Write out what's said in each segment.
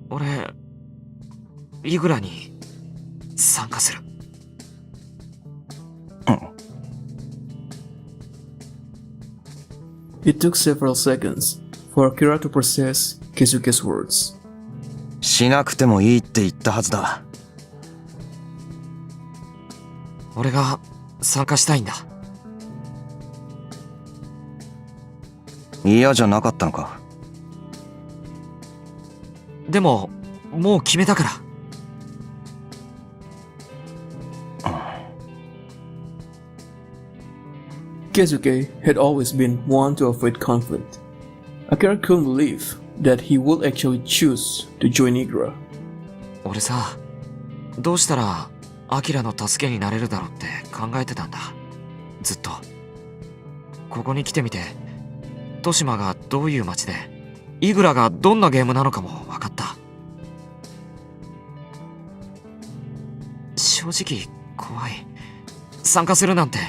俺イグラに参加する。It took several seconds for Akira to process Keisuke's words. しなくてもいいって言ったはずだ。俺が参加したいんだ。嫌じゃなかったのか。でももう決めたから。Keisuke had always been one to avoid conflict. Akira couldn't believe that he would actually choose to join Igura. 俺さ、どうしたらアキラの助けになれるだろうって考えてたんだ。ずっと。ここに来てみて、豊島がどういう街で、イグラがどんなゲームなのかも分かった。正直怖い。参加するなんて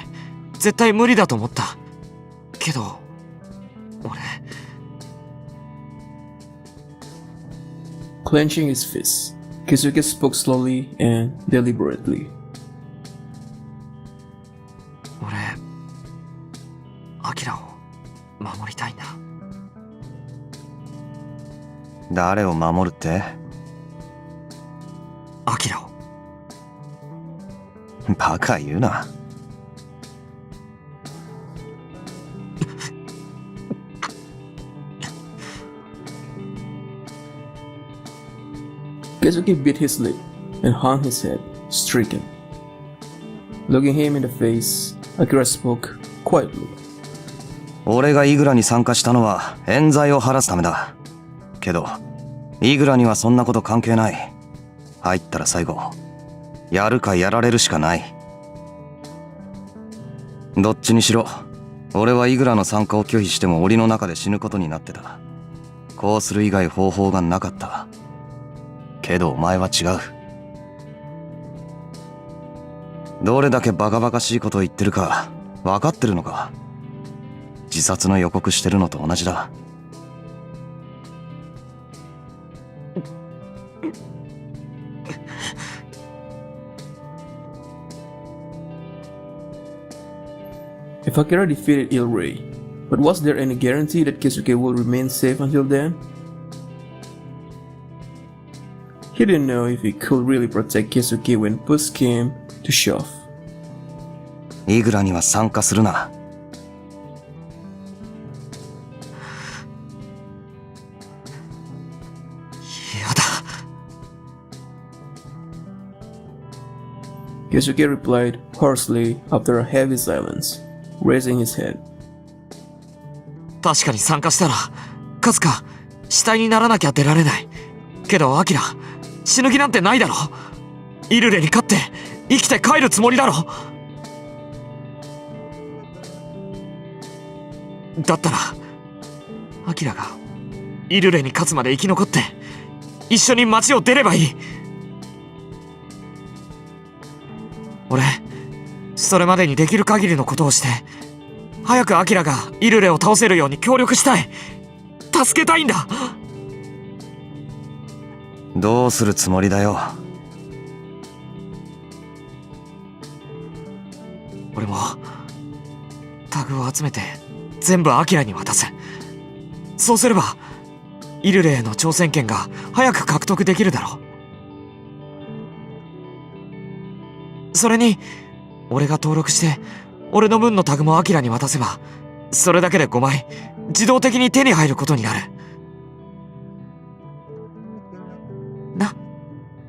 絶対無理だと思った。けど俺。Clenching his fists, Keisuke spoke slowly and deliberately. 俺アキラを守りたいんだ。誰を守るって？アキラを。バカ言うな。Keisuke bit his lip and hung his head, stricken. Looking him in the face, Akira spoke quietly. 俺がイグラに参加したのは冤罪を晴らすためだ。けど、イグラにはそんなこと関係ない。入ったら最後、やるかやられるしかない。どっちにしろ、俺はイグラの参加を拒否しても檻の中で死ぬことになってた。こうする以外方法がなかった。けどお前は違う。どれだけバカバカしいことを言ってるか分かってるのか。自殺の予告してるのと同じだ。If Akira defeated Il-Rei, but was there any guarantee that Keisuke would remain safe until then? He didn't know if he could really protect Keisuke when push came to shove. イグラには参加するな。やだ。Keisuke replied hoarsely after a heavy silence, raising his head. 確かに参加したらカズか死体にならなきゃ出られない。けどアキラ死ぬ気なんてないだろ。イルレに勝って生きて帰るつもりだろ。だったらアキラがイルレに勝つまで生き残って一緒に街を出ればいい。俺それまでにできる限りのことをして早くアキラがイルレを倒せるように協力したい。助けたいんだ。どうするつもりだよ。俺もタグを集めて全部アキラに渡す。そうすればイルレへの挑戦権が早く獲得できるだろう。それに俺が登録して俺の分のタグもアキラに渡せばそれだけで5枚自動的に手に入ることになる。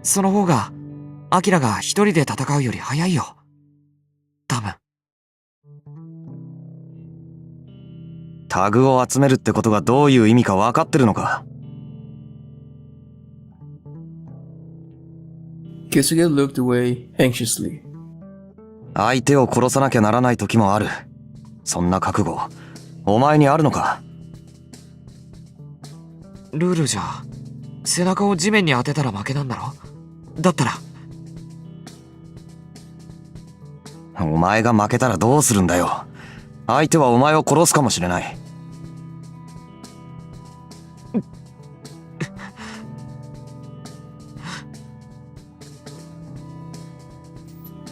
その方がアキラが一人で戦うより早いよ。多分。タグを集めるってことがどういう意味か分かってるのか。Keisuke looked away anxiously. 相手を殺さなきゃならない時もある。そんな覚悟お前にあるのか。ルールじゃ背中を地面に当てたら負けなんだろ。だったらお前が負けたらどうするんだよ。相手はお前を殺すかもしれない。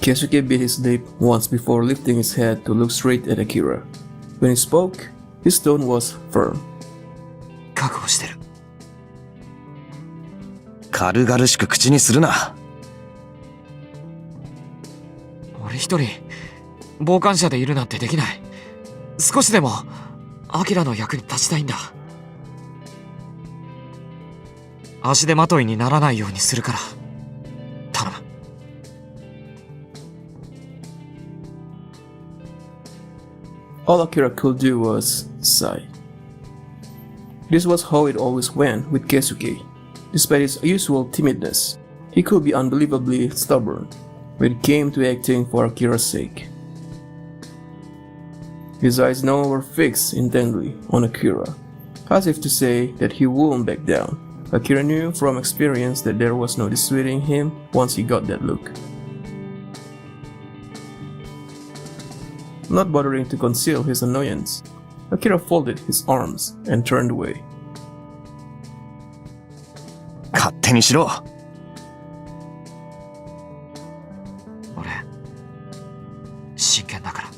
Keisuke bit his lip once before lifting his head to look straight at Akira. When he spoke, his tone was firm. 覚悟してる。軽々しく口にするな。俺一人傍観者でいるなんてできない。少しでもアキラの役に立ちたいんだ。足手まといにならないようにするから頼む。All Akira could do was sigh. This was how it always went with Keisuke. Despite his usual timidness, he could be unbelievably stubborn when it came to acting for Akira's sake. His eyes now were fixed intently on Akira, as if to say that he wouldn't back down. Akira knew from experience that there was no dissuading him once he got that look. Not bothering to conceal his annoyance, Akira folded his arms and turned away. 勝手にしろ。俺真剣だから。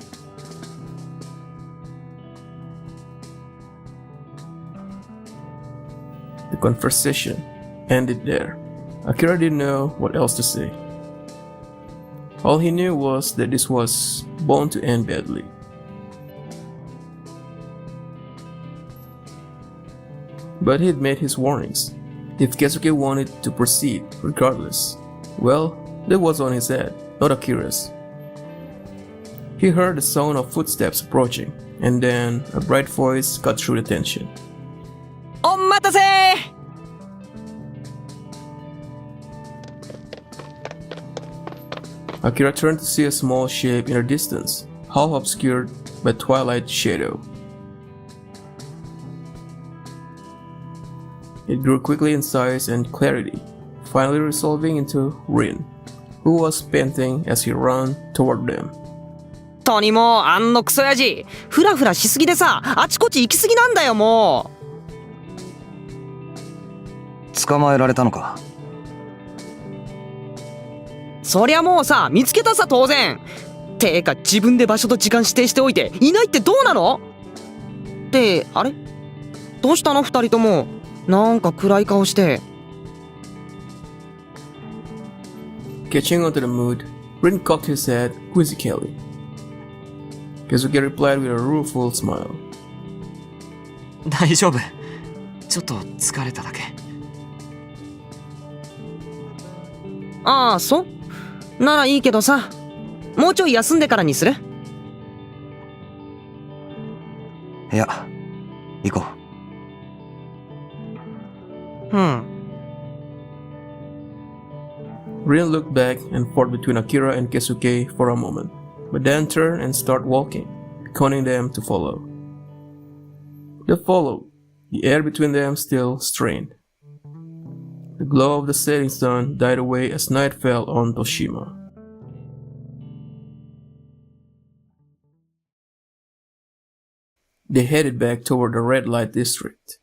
The conversation ended there. Akira didn't know what else to say. All he knew was that this was bound to end badly. But he'd made his warnings. If Keisuke wanted to proceed regardless, well, that was on his head, not Akira's. He heard the sound of footsteps approaching, and then a bright voice cut through the tension. お待たせ。Akira turned to see a small shape in the distance, half obscured by twilight shadow. It grew quickly in size and clarity, finally resolving into Rin, who was panting as he ran toward them. トニもあんのクソヤジフラフラしすぎでさあちこち行きすぎなんだよもう。捕まえられたのか。そりゃもうさ見つけたさ当然。てか自分で場所と時間指定しておいていないってどうなのってあれどうしたの二人ともなんか暗い顔して。Catching onto the mood, Rin cocked his head quizzically. Keisuke replied with a rueful smile. 大丈夫。ちょっと疲れただけ。ああそうならいいけどさもうちょい休んでからにする。いや行こう。Rin looked back and forth between Akira and Keisuke for a moment, but then turned and started walking, beckoning them to follow. They followed, the air between them still strained. The glow of the setting sun died away as night fell on Toshima. They headed back toward the red light district.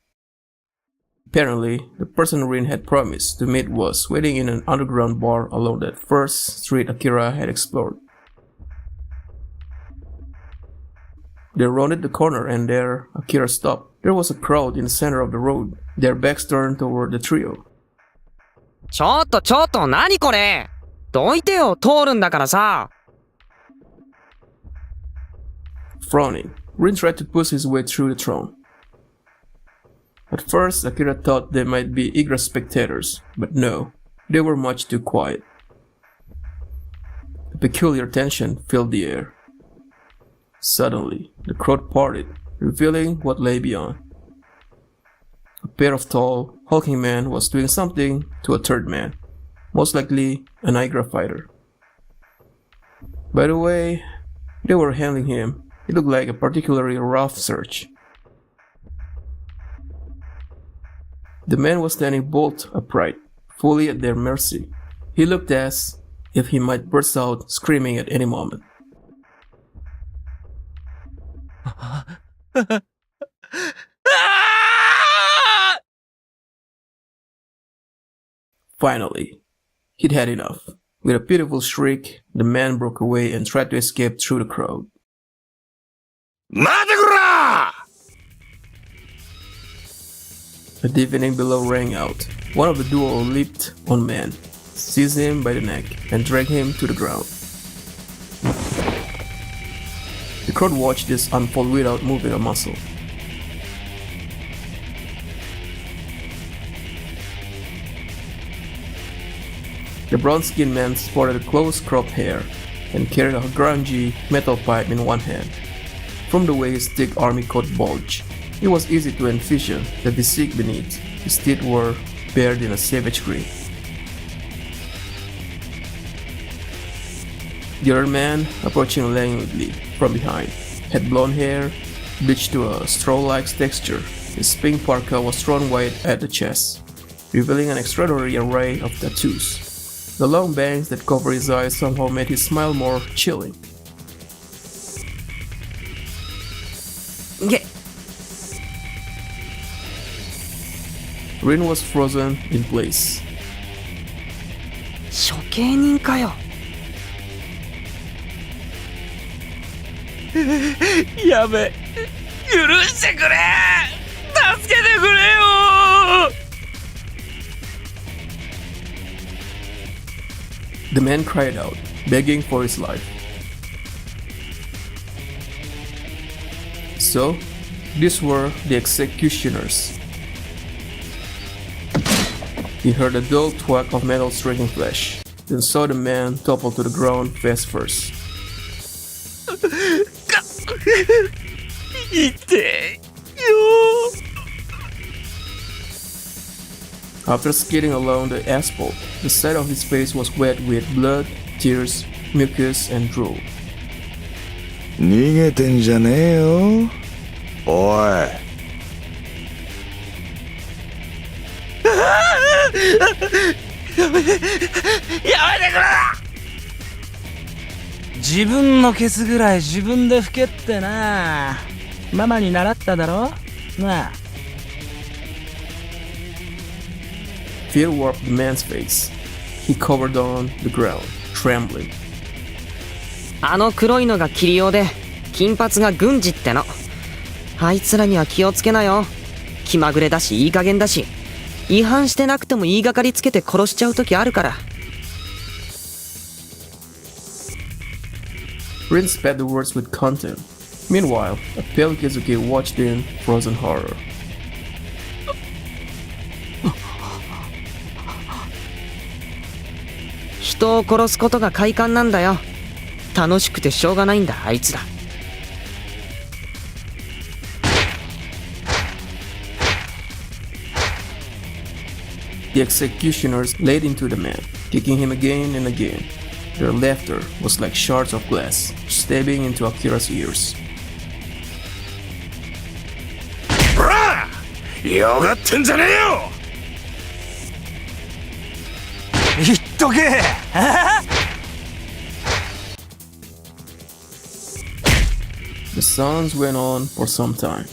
Apparently, the person Rin had promised to meet was waiting in an underground bar along that first street Akira had explored. They rounded the corner and there, Akira stopped. There was a crowd in the center of the road, their backs turned toward the trio. ちょっと、何これどいてよ、通るんだからさ。Frowning, Rin tried to push his way through the throng. At first, Akira thought they might be igra spectators, but no, they were much too quiet. A peculiar tension filled the air. Suddenly, the crowd parted, revealing what lay beyond. A pair of tall, hulking men was doing something to a third man, most likely an igra fighter. By the way they were handling him, it looked like a particularly rough search. The man was standing bolt upright, fully at their mercy. He looked as if he might burst out screaming at any moment. Finally, he'd had enough. With a pitiful shriek, the man broke away and tried to escape through the crowd. 待てこら A deafening bellow rang out. One of the duo leaped on man, seized him by the neck, and dragged him to the ground. The crowd watched this unfold without moving a muscle. The brown-skinned man sported close-cropped hair and carried a grungy metal pipe in one hand. From the way his thick army coat bulged, it was easy to envision the physique beneath. His teeth were bared in a savage grin. The other man, approaching languidly from behind, had blonde hair, bleached to a straw-like texture. His pink parka was thrown wide at the chest, revealing an extraordinary array of tattoos. The long bangs that covered his eyes somehow made his smile more chilling. Rin was frozen in place. 処刑人かよ。やべ、許してくれ、助けてくれよ。 The man cried out, begging for his life. So, these were the executioners. He heard a dull thwack of metal striking flesh, then saw the man topple to the ground face first. 痛えよ。 After skidding along the asphalt, the side of his face was wet with blood, tears, mucus, and drool. 逃げてんじゃねえよ。おい。やめてくれ。自分のケツぐらい自分で拭けってな。ママに習っただろなあ。 Fear warped the man's face. He cowered on the ground, trembling. あの黒いのがキリオで、金髪が軍事っての。あいつらには気をつけなよ。気まぐれだしいい加減だし、違反してなくても言いがかりつけて殺しちゃう時あるから。Rin spat the words with contempt. Meanwhile, a pale Kizuki watched in frozen horror. 人を殺すことが快感なんだよ。楽しくてしょうがないんだ、あいつら。The executioners laid into the man, kicking him again and again. Their laughter was like shards of glass, stabbing into Akira's ears. よがってんじゃねえよ。言っとけ。The sounds went on for some time.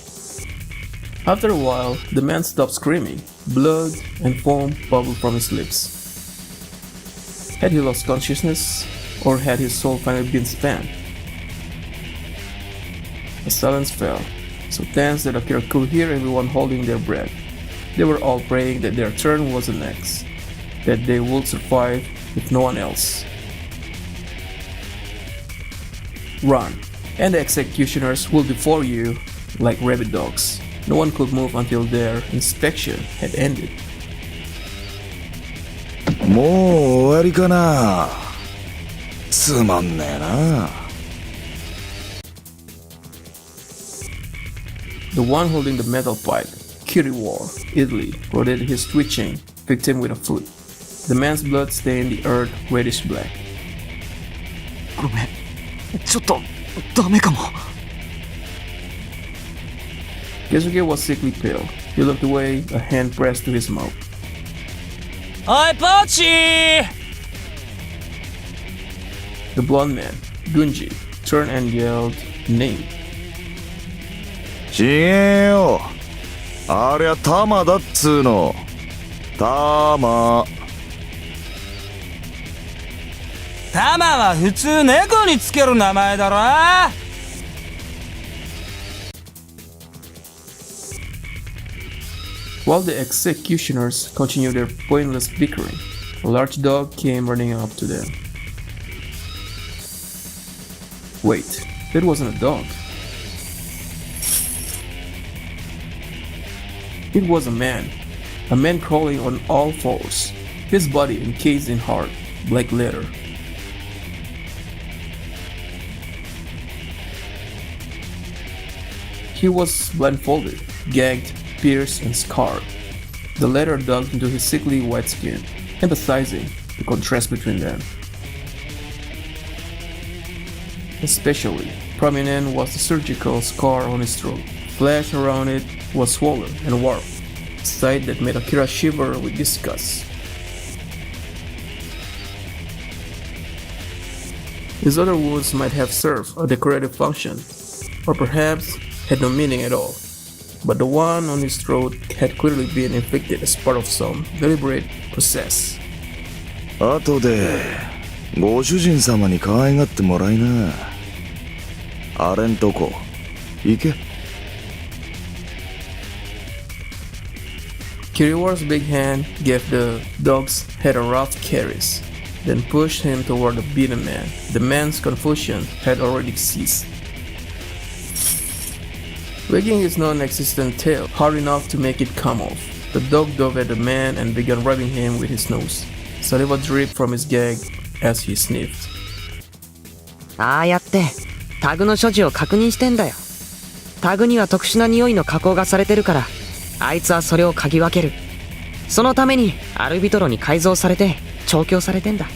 After a while, the man stopped screaming. Blood and foam bubbled from his lips. Had he lost consciousness, or had his soul finally been spent? A silence fell, so tense that Akira could hear everyone holding their breath. They were all praying that their turn was the next, that they would survive if no one else. Run, and the executioners will devour you like rabid dogs. No one could move until their inspection had ended. もう終わりかな。つまんねえな。The one holding the metal pipe, Kiriwar, Italy, rotated his twitching victim with a foot. The man's blood stained the earth reddish black. ごめん、ちょっとダメかも。Keisuke was sickly pale. He looked away, a hand pressed to his mouth. おいポーチー。 The blonde man, Gunji, turned and yelled, name. ちげえよ。ありゃタマだっつーの。タマ。タマは普通猫につける名前だろ。While the executioners continued their pointless bickering, a large dog came running up to them. Wait, that wasn't a dog. It was a man crawling on all fours, his body encased in hard, black leather. He was blindfolded, gagged, pierced, and scarred. The leather dug into his sickly white skin, emphasizing the contrast between them. Especially prominent was the surgical scar on his throat. Flesh around it was swollen and warped, a sight that made Akira shiver with disgust. His other wounds might have served a decorative function, or perhaps had no meaning at all. But the one on his throat had clearly been inflicted as part of some deliberate process. 後でご主人様に可愛がってもらいな。あれんとこ行け。Kiriwar's big hand gave the dog's head a rough caress, then pushed him toward the beaten man. The man's confusion had already ceased. Wagging his non-existent tail hard enough to make it come off, the dog dove at the man and began rubbing him with his nose. Saliva dripped from his gag as he sniffed. ああやってタグの所持を確認してんだよ。タグには特殊な匂いの加工がされてるから、あいつはそれを嗅ぎ分ける。そのためにアルビトロに改造されて調教されてんだ。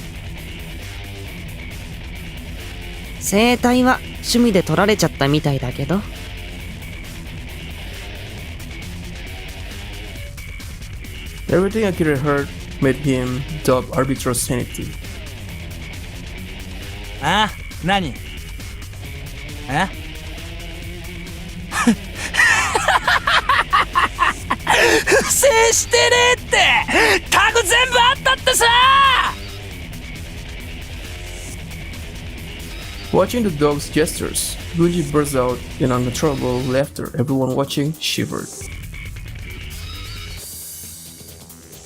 生体は趣味で取られちゃったみたいだけど。Everything Akira heard made him doubt Arbitro's sanity. あ、何？え？不正してねえってタグ全部あったってさ。 Watching the dog's gestures, Gunji burst out in uncontrollable laughter. Everyone watching shivered.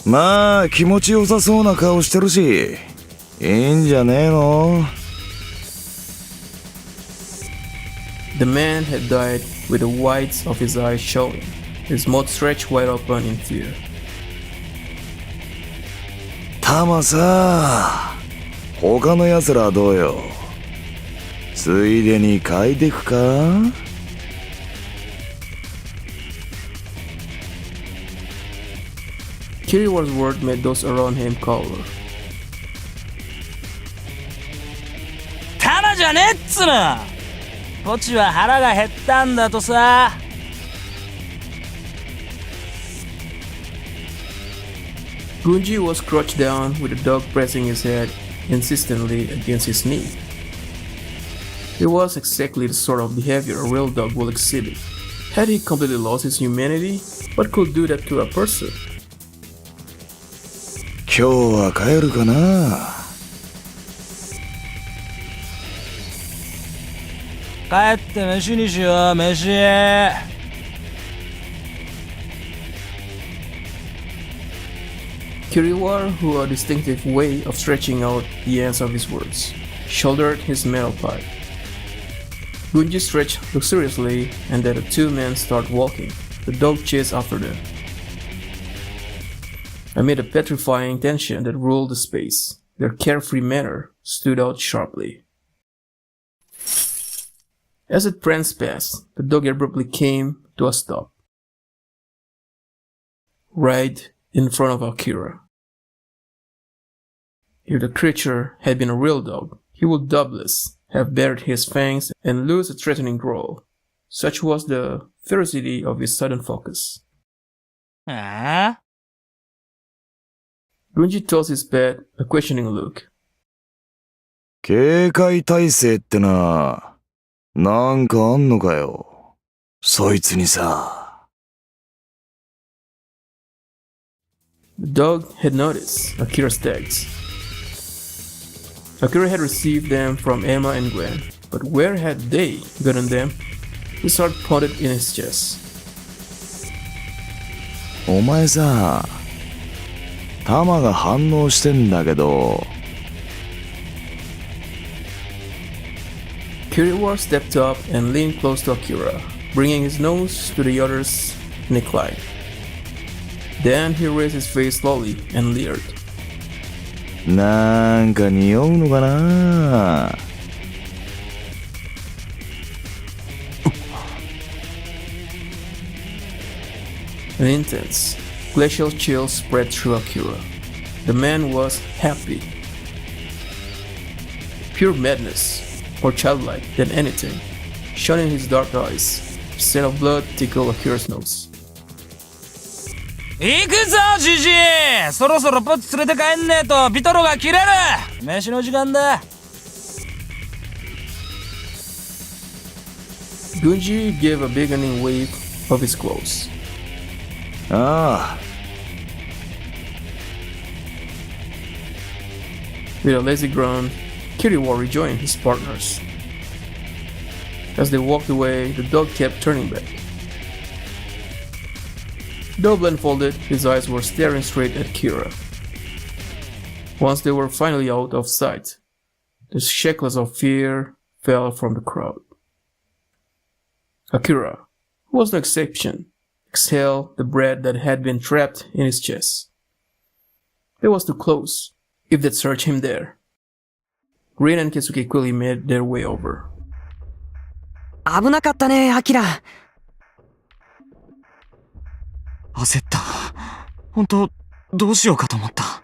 まあ気持ちよさそうな顔してるし、いいんじゃねえの。 The man had died with the whites of his eyes showing, his mouth stretched wide open in fear. タマさ、他の奴らはどうよ。ついでに嗅いでくか。 Kiriwar's word made those around him cower. タマじゃねえっつの。ポチは腹が減ったんだとさ。Gunji was crouched down with the dog pressing his head insistently against his knee. It was exactly the sort of behavior a real dog will exhibit. Had he completely lost his humanity? What could do that to a person? 今日は帰るかな。帰って飯にしよう、飯。Kiriwa, who a distinctive way of stretching out the ends of his words, shouldered his metal pipe. Gunji stretched luxuriously, and then the two men started walking. The dog chased after them. Amid the petrifying tension that ruled the space, their carefree manner stood out sharply. As it pranced past, the dog abruptly came to a stop. Right in front of Akira. If the creature had been a real dog, he would doubtless have bared his fangs and loosed a threatening growl. Such was the ferocity of his sudden focus. Gunji tossed his pet a questioning look. 警戒態勢ってな、なんかあんのかよ。そいつにさ。The dog had noticed Akira's tags. Akira had received them from Emma and Gwen, but where had they gotten them? His heart pounded in his chest. お前さ、弾が反応してんだけど。Kiriwa stepped up and leaned close to Akira, bringing his nose to the other's neckline. Then he raised his face slowly and leered. なんか匂うのかな。An intense, glacial chill spread through Akira. The man was happy. Pure madness, more childlike than anything, shone in his dark eyes. The scent of blood tickled Akira's nose. 行くぞジジイ、そろそろポッチ連れて帰んねえとビトロが切れる。飯の時間だ。Gunji gave a beginning wave of his clothes. ああ。 With a lazy groan, Kiriwa rejoined his partners. As they walked away, the dog kept turning back. Though blindfolded, his eyes were staring straight at Kira. Once they were finally out of sight, the shackles of fear fell from the crowd. Akira, who was no exception, exhaled the breath that had been trapped in his chest. It was too close, if they'd search him there. Rin and Keisuke quickly made their way over. 危なかったね、アキラ。焦った。本当どうしようかと思った。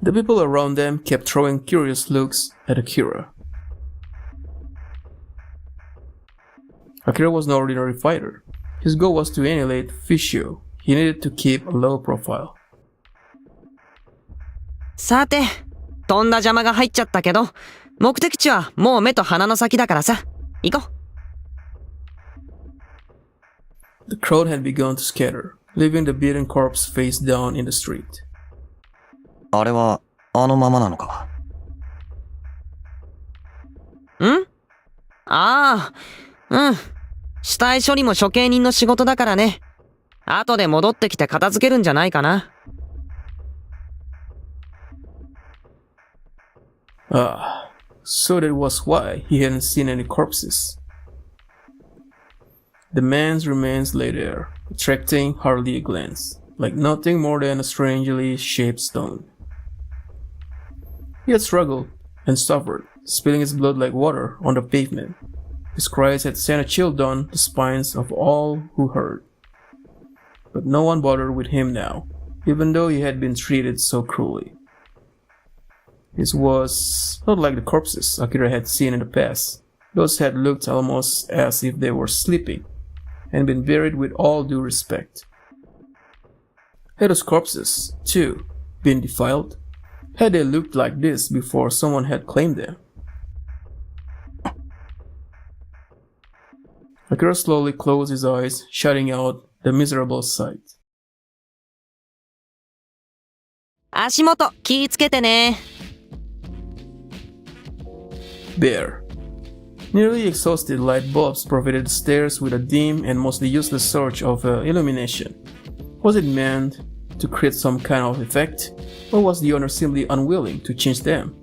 The people around them kept throwing curious looks at Akira. Akira was no ordinary fighter. His goal was to annihilate Fishio. He needed to keep a low profile. さて、とんだ邪魔が入っちゃったけど、目的地はもう目と鼻の先だからさ、行こう。The crowd had begun to scatter, leaving the beaten corpse face down in the street. あれはあのままなのか。ん？ああ、うん。死体処理も処刑人の仕事だからね。後で戻ってきて片付けるんじゃないかな。Ah, so that was why he hadn't seen any corpses. The man's remains lay there, attracting hardly a glance, like nothing more than a strangely shaped stone. He had struggled and suffered, spilling his blood like water on the pavement. His cries had sent a chill down the spines of all who heard. But no one bothered with him now, even though he had been treated so cruelly. This was not like the corpses Akira had seen in the past. Those had looked almost as if they were sleeping, and been buried with all due respect. Had those corpses, too, been defiled? Had they looked like this before someone had claimed them? Akira slowly closed his eyes, shutting out the miserable sight. 足元気ぃつけてね。Bear. Nearly exhausted light bulbs provided the stairs with a dim and mostly useless source of illumination. Was it meant to create some kind of effect, or was the owner simply unwilling to change them?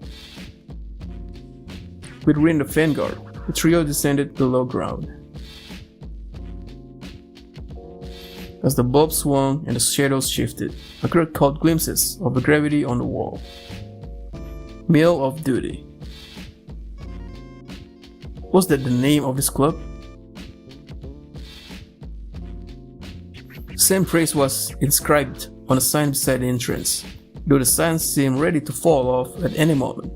With Rin the vanguard, the trio descended below ground. As the bulb swung and the shadows shifted, Akira caught glimpses of the gravity on the wall. Meal of Duty. Was that the name of his club? The same phrase was inscribed on a sign beside the entrance, though the sign seemed ready to fall off at any moment.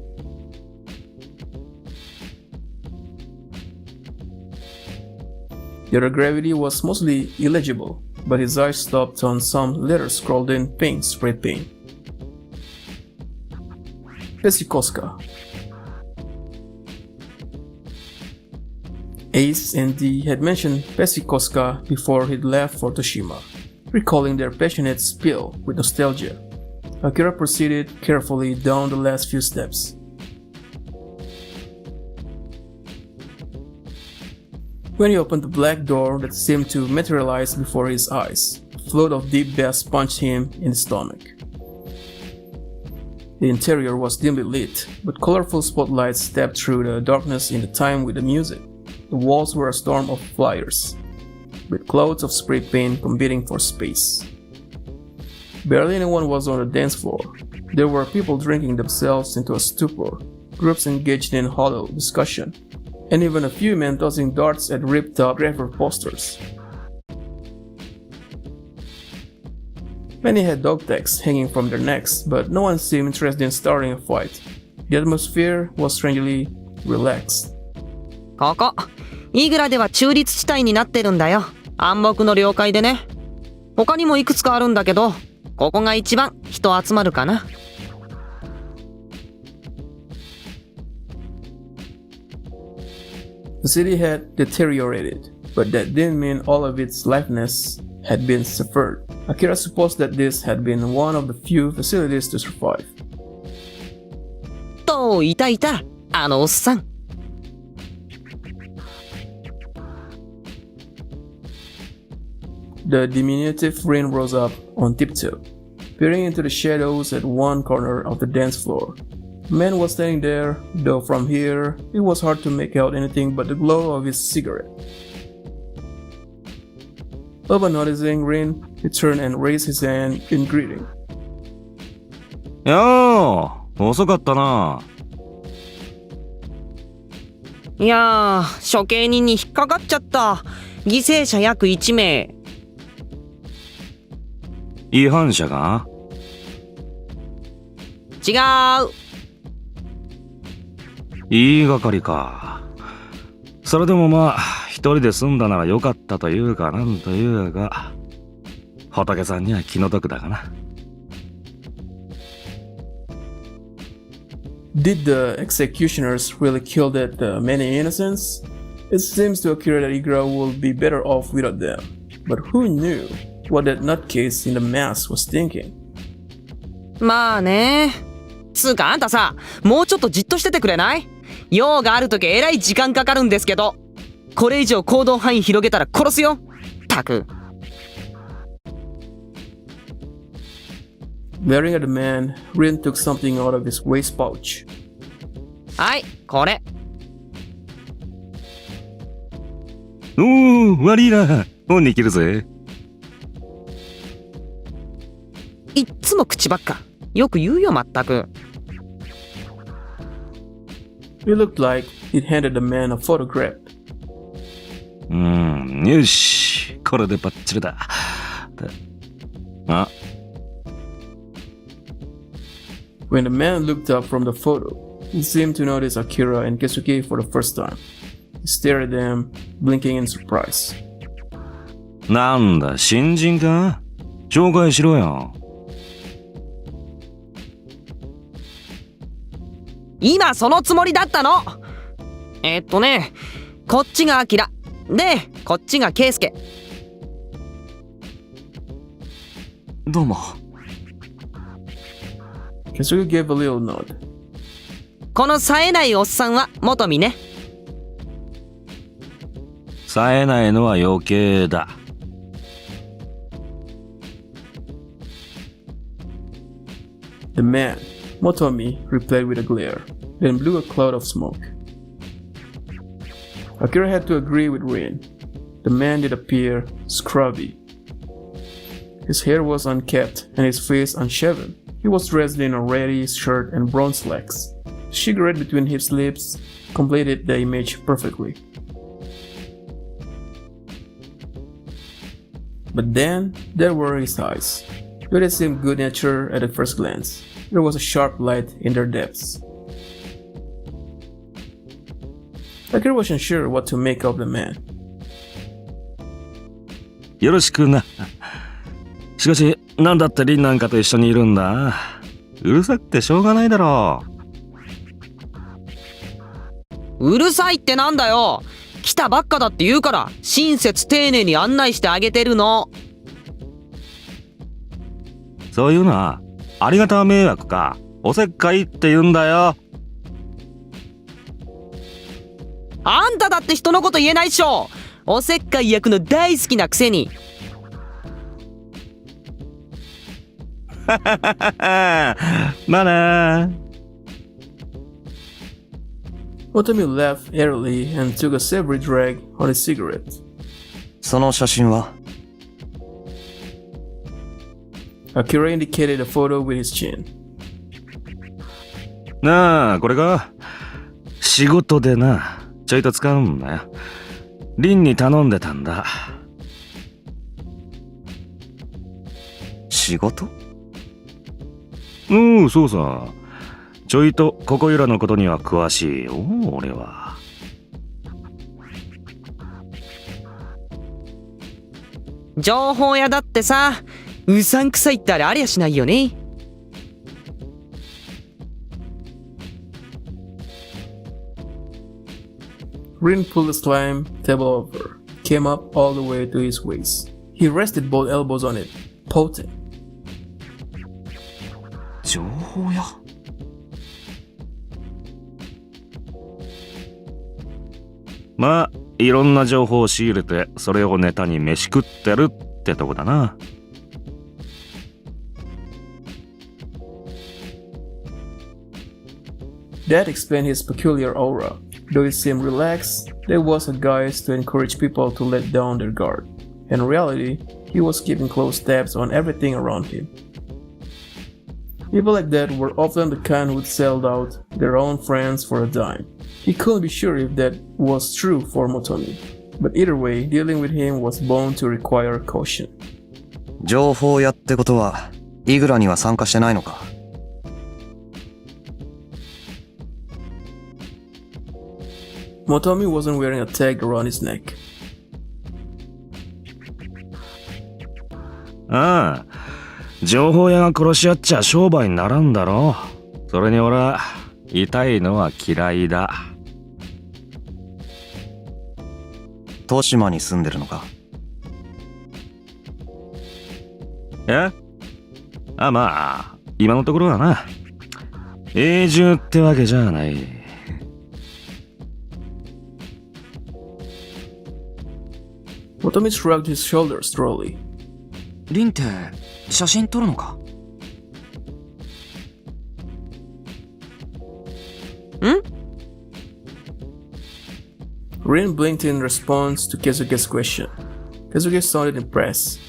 The other gravity was mostly illegible, but his eyes stopped on some letters scrawled in pink spray paint. Pesikoska. Ace and D had mentioned Pesikoska before he'd left for Toshima, recalling their passionate spiel with nostalgia. Akira proceeded carefully down the last few steps. When he opened the black door that seemed to materialize before his eyes, a flood of deep bass punched him in the stomach. The interior was dimly lit, but colorful spotlights stepped through the darkness in time with the music. The walls were a storm of flyers, with clouds of spray paint competing for space. Barely anyone was on the dance floor. There were people drinking themselves into a stupor, groups engaged in hollow discussion, and even a few men tossing darts at ripped-up graver posters. Many had dog tags hanging from their necks, but no one seemed interested in starting a fight. The atmosphere was strangely relaxed. ここイグラでは中立地帯になってるんだよ。暗黙の了解でね。他にもいくつかあるんだけど、ここが一番人集まるかな。The city had deteriorated, but that didn't mean all of its liveness had been suffered. Akira supposed that this had been one of the few facilities to survive. といたいた、あのおっさん。The diminutive Rin rose up on tiptoe, peering into the shadows at one corner of the dance floor. The man was standing there, though from here it was hard to make out anything but the glow of his cigarette. Upon noticing Rin, he turned and raised his hand in greeting. やあ、遅かったな。いやー、処刑人に引っかかっちゃった。犠牲者約1名。違反者が？違う。言いがかりか。それでもまあ一人で済んだなら良かったというかなんというか、仏さんには気の毒だがな。Did the executioners really kill that many innocents? It seems to Akira that Igura would be better off without them. But who knew what that nutcase in the mask was thinking? まあね。つうかあんたさ、もうちょっとじっとしててくれない？用があるときえらい時間かかるんですけど。これ以上行動範囲広げたら殺すよ。たく。Glaring at the man, Rin took something out of his waist pouch. はい、これ。おー、悪いな。本に切るぜ。いっつも口ばっか。よく言うよ、まったく。It looked like it handed the man a photograph. よし。これでバッチリだ。あ。When the man looked up from the photo, he seemed to notice Akira and Keisuke for the first time. He stared at them, blinking in surprise. なんだ、新人か？紹介しろよ。今そのつもりだったの。こっちがアキラでこっちがケイスケ。どうも。 Keisuke gave a little nod. この冴えないおっさんは元美ね。冴えないのは余計だ。The man, Motomi, replied with a glare, then blew a cloud of smoke. Akira had to agree with Rin. The man did appear scrubby. His hair was unkempt and his face unshaven. He was dressed in a ratty shirt and brown slacks. The cigarette between his lips completed the image perfectly. But then, there were his eyes. Though they seemed good-natured at the first glance, there was a sharp light in their depths. Akira wasn't sure what to make of the man. よろしくな。しかし、なんだってリンなんかと一緒にいるんだ。うるさくてしょうがないだろうるさいってなんだよ。来たばっかだって言うから親切丁寧に案内してあげてるの。う。そういうのは、ありがた迷惑か。おせっかいって言うんだよ。あんただって人のこと言えないっしょ。おせっかい役の大好きなくせに。まあな。Motomi laughed airily and took a savory drag on his cigarette. その写真は Akira indicated a photo with his chin. なあ、これか。仕事でな。ちょいと使うんだよ。リンに頼んでたんだ。仕事？そうさ。ちょいとここいらのことには詳しいよ、俺は。情報屋だってさ、うさんくさいってありゃしないよね。Rin pulled the slime table over, came up all the way to his waist. He rested both elbows on it, pouting. 情報屋？まあ、いろんな情報を仕入れて、それをネタに飯食ってるってとこだな。That explained his peculiar aura. Though he seemed relaxed, there was a guise to encourage people to let down their guard. In reality, he was keeping close tabs on everything around him. People like that were often the kind who sold out their own friends for a dime. He couldn't be sure if that was true for Motomi, but either way, dealing with him was bound to require caution. 情報屋ってことはイグラには参加してないのか？ Motomi wasn't wearing a tag around his neck. ああ、情報屋が殺し合っちゃ商売にならんだろ。それに俺は痛いのは嫌いだ。豊島に住んでるのか？え？あ、まあ今のところはな。永住ってわけじゃない。Motomi shrugged his shoulders drolly. リンって写真撮るのか？Rin blinked in response to Keisuke's question. Keisuke sounded impressed.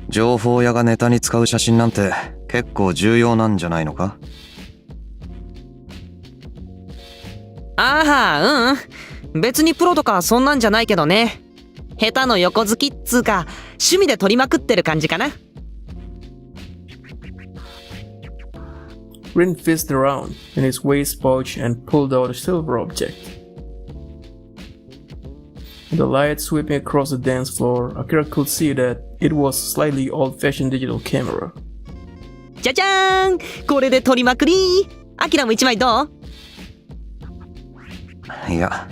情報屋がネタに使う写真なんて結構重要なんじゃないのか？ああ、別にプロとかそんなんじゃないけどね。下手の横好きっつうか趣味で撮りまくってる感じかな。Rin fizzed around in his waist pouch and pulled out a silver object. In the light sweeping across the dance floor, Akira could see that it was a slightly old-fashioned digital camera. じゃじゃーん、これで撮りまくり。アキラも一枚どう？いや、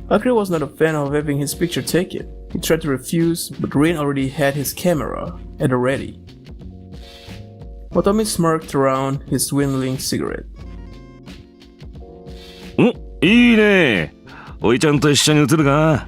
Akira was not a fan of having his picture taken. He tried to refuse, but Rin already had his camera at the ready. Otomi smirked around his dwindling cigarette. いいね。おいちゃんと一緒に写るか。